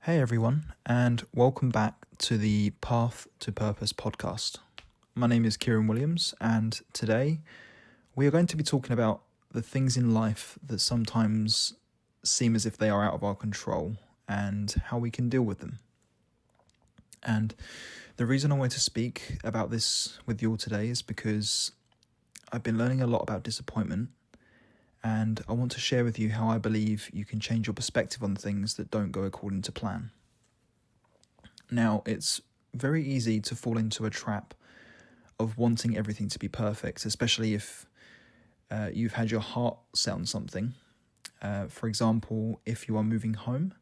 Hey everyone, and welcome back to the Path to Purpose podcast. My name is Kieran Williams, and today we are going to be talking about the things in life that sometimes seem as if they are out of our control and how we can deal with them. And the reason I wanted to speak about this with you all today is because I've been learning a lot about disappointment, and I want to share with you how I believe you can change your perspective on things that don't go according to plan. Now, it's very easy to fall into a trap of wanting everything to be perfect, especially if you've had your heart set on something. For example, if you are moving home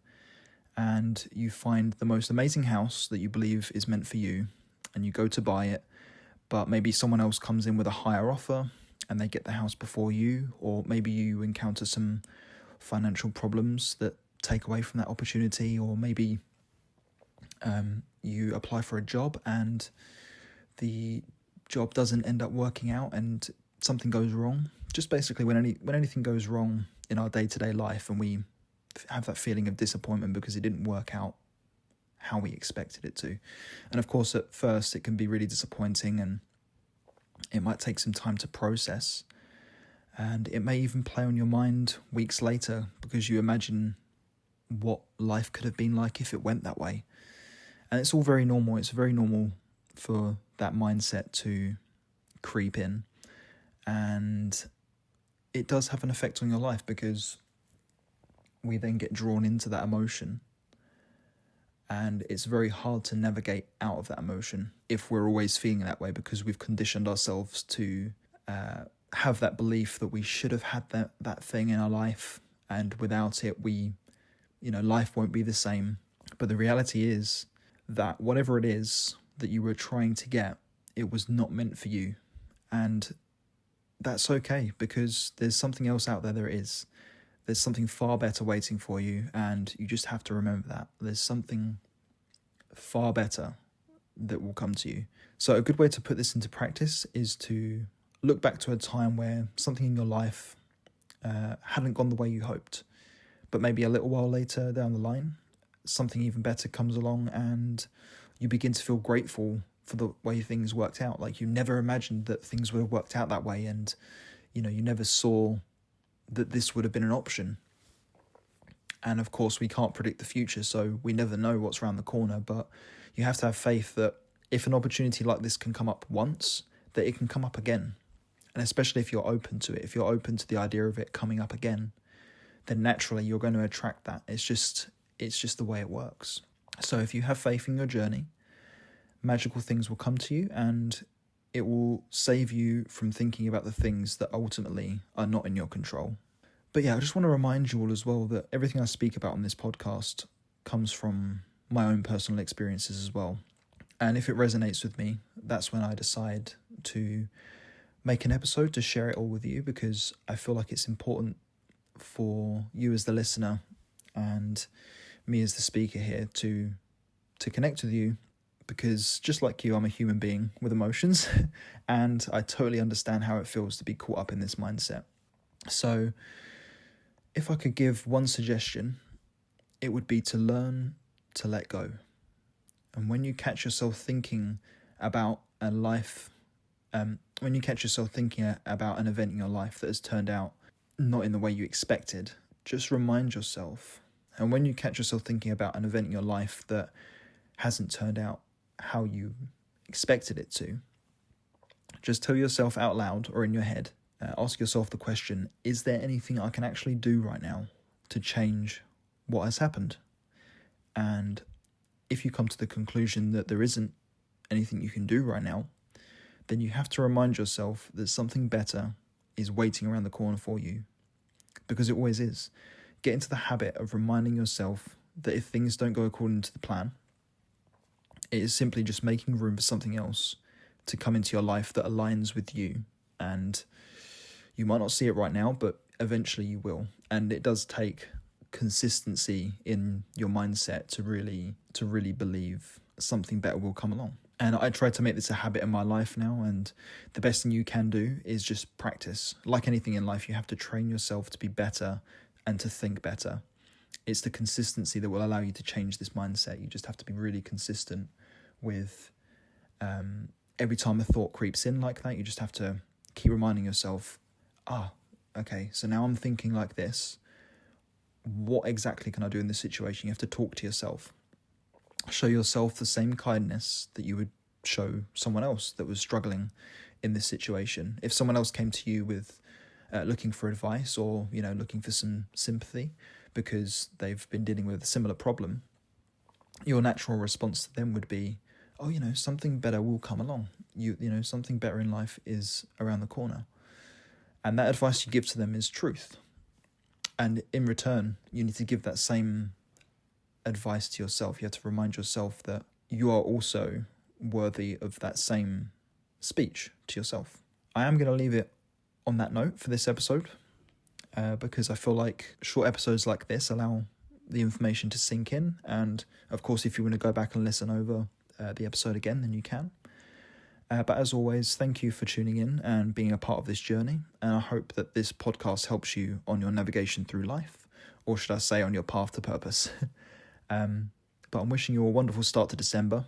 and you find the most amazing house that you believe is meant for you, and you go to buy it, but maybe someone else comes in with a higher offer and they get the house before you, or maybe you encounter some financial problems that take away from that opportunity, or maybe you apply for a job and the job doesn't end up working out and something goes wrong. Just basically when anything goes wrong in our day-to-day life and we have that feeling of disappointment because it didn't work out how we expected it to. And of course, at first it can be really disappointing and it might take some time to process, and it may even play on your mind weeks later because you imagine what life could have been like if it went that way. And it's all very normal. It's very normal for that mindset to creep in, and it does have an effect on your life because we then get drawn into that emotion, and it's very hard to navigate out of that emotion if we're always feeling that way, because we've conditioned ourselves to have that belief that we should have had that thing in our life, and without it life won't be the same. But the reality is that whatever it is that you were trying to get, it was not meant for you, and that's okay, because there's something else out there. There's something far better waiting for you, and you just have to remember that. There's something far better that will come to you. So a good way to put this into practice is to look back to a time where something in your life hadn't gone the way you hoped, but maybe a little while later down the line, something even better comes along and you begin to feel grateful for the way things worked out. Like you never imagined that things would have worked out that way, and you never saw that this would have been an option. And of course we can't predict the future, so we never know what's around the corner, but you have to have faith that if an opportunity like this can come up once, that it can come up again. And especially if you're open to it, if you're open to the idea of it coming up again, then naturally you're going to attract that. It's just the way it works. So if you have faith in your journey, magical things will come to you, and it will save you from thinking about the things that ultimately are not in your control. But yeah, I just want to remind you all as well that everything I speak about on this podcast comes from my own personal experiences as well. And if it resonates with me, that's when I decide to make an episode to share it all with you, because I feel like it's important for you as the listener and me as the speaker here to connect with you, because just like you, I'm a human being with emotions and I totally understand how it feels to be caught up in this mindset. So if I could give one suggestion, it would be to learn to let go. And when you catch yourself thinking about a life, when you catch yourself thinking about an event in your life that has turned out not in the way you expected, just remind yourself. And when you catch yourself thinking about an event in your life that hasn't turned out how you expected it to, just tell yourself out loud or in your head, ask yourself the question, is there anything I can actually do right now to change what has happened? And if you come to the conclusion that there isn't anything you can do right now, then you have to remind yourself that something better is waiting around the corner for you, because it always is. Get into the habit of reminding yourself that if things don't go according to the plan, it is simply just making room for something else to come into your life that aligns with you. And you might not see it right now, but eventually you will. And it does take consistency in your mindset to really believe something better will come along. And I try to make this a habit in my life now, and the best thing you can do is just practice. Like anything in life, you have to train yourself to be better and to think better. it's the consistency that will allow you to change this mindset. You just have to be really consistent with every time a thought creeps in like that. You just have to keep reminding yourself, okay, so now I'm thinking like this. What exactly can I do in this situation? You have to talk to yourself. Show yourself the same kindness that you would show someone else that was struggling in this situation. If someone else came to you with looking for advice, or looking for some sympathy because they've been dealing with a similar problem, your natural response to them would be, something better will come along. Something better in life is around the corner. And that advice you give to them is truth. And in return, you need to give that same advice to yourself. You have to remind yourself that you are also worthy of that same speech to yourself. I am going to leave it on that note for this episode, because I feel like short episodes like this allow the information to sink in. And of course, if you want to go back and listen over the episode again, then you can. But as always, thank you for tuning in and being a part of this journey. And I hope that this podcast helps you on your navigation through life, or should I say on your path to purpose. But I'm wishing you a wonderful start to December,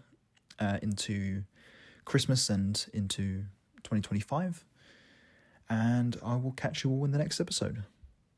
into Christmas and into 2025. And I will catch you all in the next episode.